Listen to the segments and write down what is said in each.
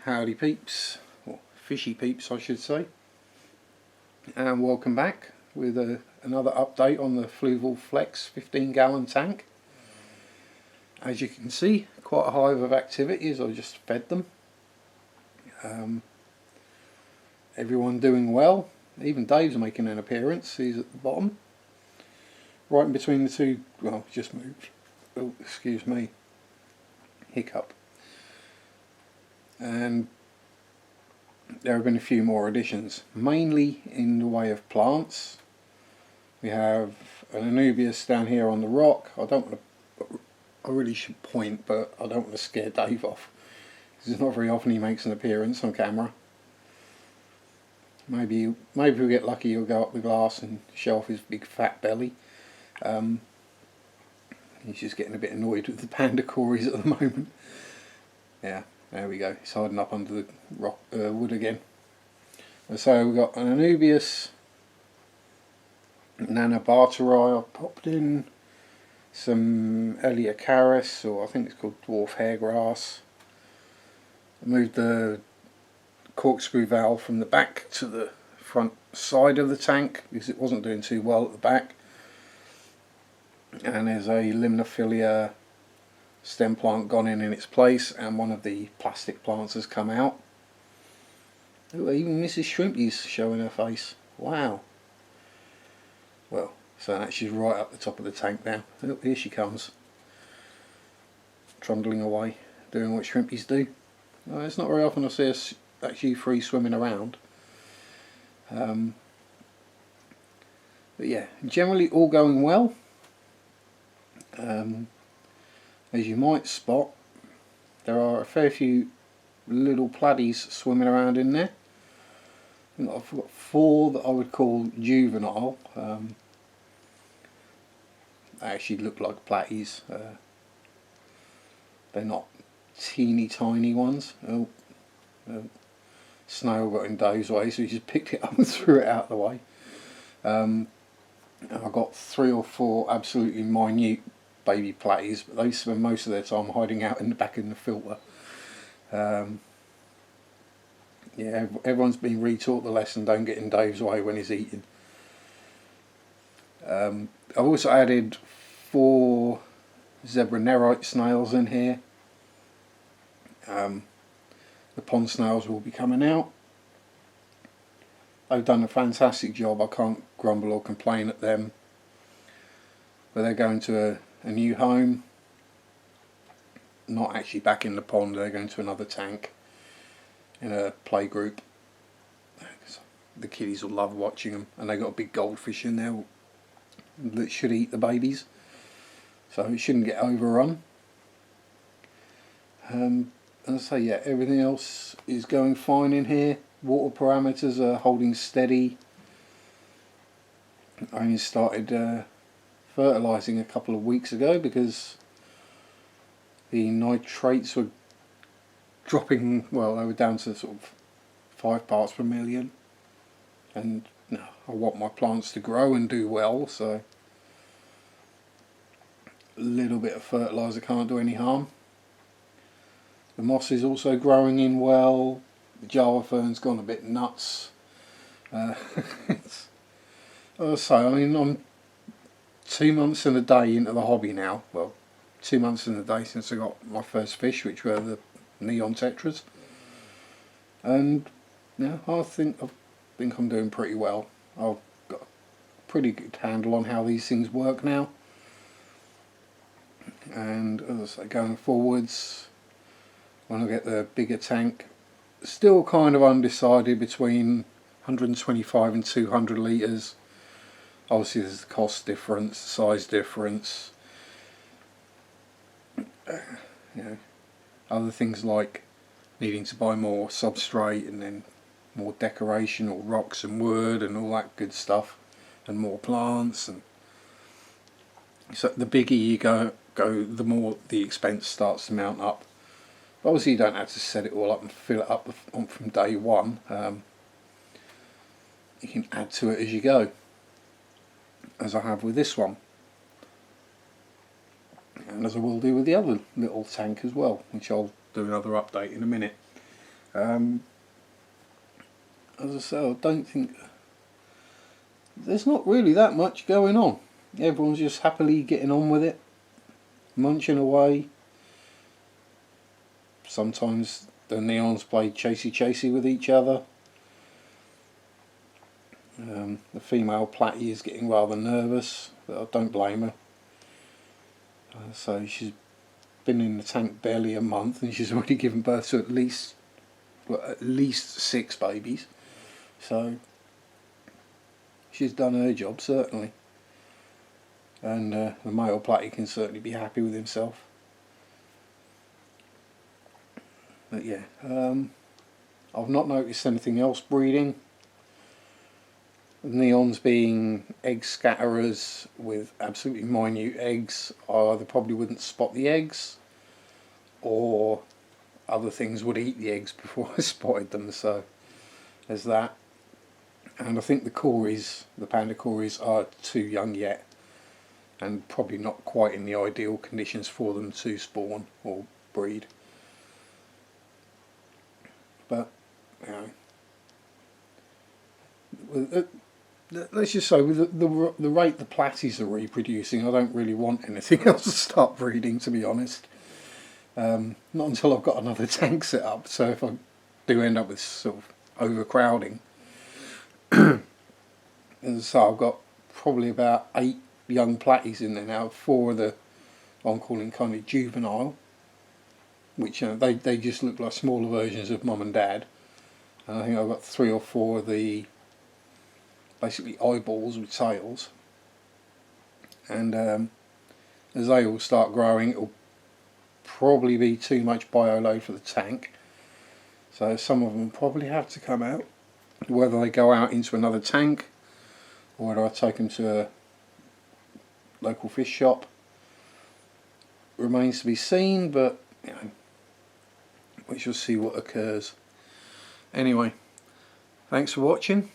Howdy peeps, or fishy peeps I should say, and welcome back with another update on the Fluval Flex 15-gallon tank. As you can see, quite a hive of activity as I just fed them. Everyone doing well, even Dave's making an appearance, he's at the bottom. Right in between the two, well, just moved, oh excuse me, hiccup. And there have been a few more additions, mainly in the way of plants. We have an anubius down here on the rock. I really should point, but I don't want to scare Dave off. It's not very often he makes an appearance on camera. Maybe we'll get lucky, he'll go up the glass and show off his big fat belly. He's just getting a bit annoyed with the panda cories at the moment. Yeah, there we go, he's hiding up under the rock, wood again. So we've got an anubius, nanobarteri I popped in, some Eleocharis, or I think it's called dwarf hairgrass. I moved the corkscrew valve from the back to the front side of the tank because it wasn't doing too well at the back. And there's a limnophilia stem plant gone in its place, and one of the plastic plants has come out. Ooh, even Mrs. Shrimpy's showing her face. Wow. Well, so that's she's right up the top of the tank now. Oh, here she comes, trundling away, doing what Shrimpies do. It's not very often I see us actually free swimming around. But yeah, generally all going well. As you might spot, there are a fair few little pladdies swimming around in there. I think I've got 4 that I would call juvenile. They actually look like platies. They're not teeny tiny ones. Oh, snail got in Dave's way, so he just picked it up and threw it out of the way. And I've got 3 or 4 absolutely minute baby platies, but they spend most of their time hiding out in the back in the filter. Yeah, everyone's been retaught the lesson, don't get in Dave's way when he's eating. I've also added 4 zebra nerite snails in here. The pond snails will be coming out. They've done a fantastic job, I can't grumble or complain at them. But they're going to a new home, not actually back in the pond, they're going to another tank in a play group. The kiddies will love watching them, and they've got a big goldfish in there that should eat the babies, so it shouldn't get overrun. As I say, yeah, everything else is going fine in here. Water parameters are holding steady. I only started fertilising a couple of weeks ago because the nitrates were dropping, well, they were down to sort of 5 parts per million, and no, I want my plants to grow and do well, so a little bit of fertiliser can't do any harm. The moss is also growing in well. The Java fern's gone a bit nuts. So I mean, I'm 2 months and a day into the hobby now. Well, 2 months and a day since I got my first fish, which were the neon tetras. And yeah, I think I'm doing pretty well. I've got a pretty good handle on how these things work now. And as I say, going forwards, when I get the bigger tank, still kind of undecided between 125 and 200 litres. Obviously there's the cost difference, size difference, other things like needing to buy more substrate and then more decoration or rocks and wood and all that good stuff, and more plants. And so the bigger you go, the more the expense starts to mount up. Obviously you don't have to set it all up and fill it up from day one. You can add to it as you go, as I have with this one, and as I will do with the other little tank as well, which I'll do another update in a minute. Um, as I say, I don't think there's not really that much going on. Everyone's just happily getting on with it, munching away. Sometimes the neons play chasey with each other. The female platy is getting rather nervous, but I don't blame her. So she's been in the tank barely a month and she's already given birth to at least 6 babies. So she's done her job, certainly. And the male platy can certainly be happy with himself. But yeah, I've not noticed anything else breeding. Neons being egg scatterers with absolutely minute eggs, I either probably wouldn't spot the eggs, or other things would eat the eggs before I spotted them, so there's that. And I think the Cories, the panda Cories, are too young yet, and probably not quite in the ideal conditions for them to spawn or breed. But, you know, let's just say with the rate the platies are reproducing, I don't really want anything else to start breeding, to be honest. Not until I've got another tank set up. So if I do end up with sort of overcrowding, as so I've got probably about 8 young platies in there now. 4 of the I'm calling kind of juvenile, which they just look like smaller versions of mum and dad. And I think I've got 3 or 4 of the basically eyeballs with tails. And as they all start growing, it'll probably be too much bioload for the tank. So some of them probably have to come out. Whether they go out into another tank or whether I take them to a local fish shop remains to be seen, but you know, we shall see what occurs. Anyway, thanks for watching.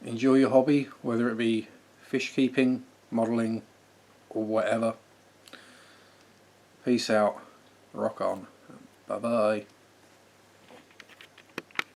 Enjoy your hobby, whether it be fish keeping, modelling or whatever. Peace out, rock on, bye bye.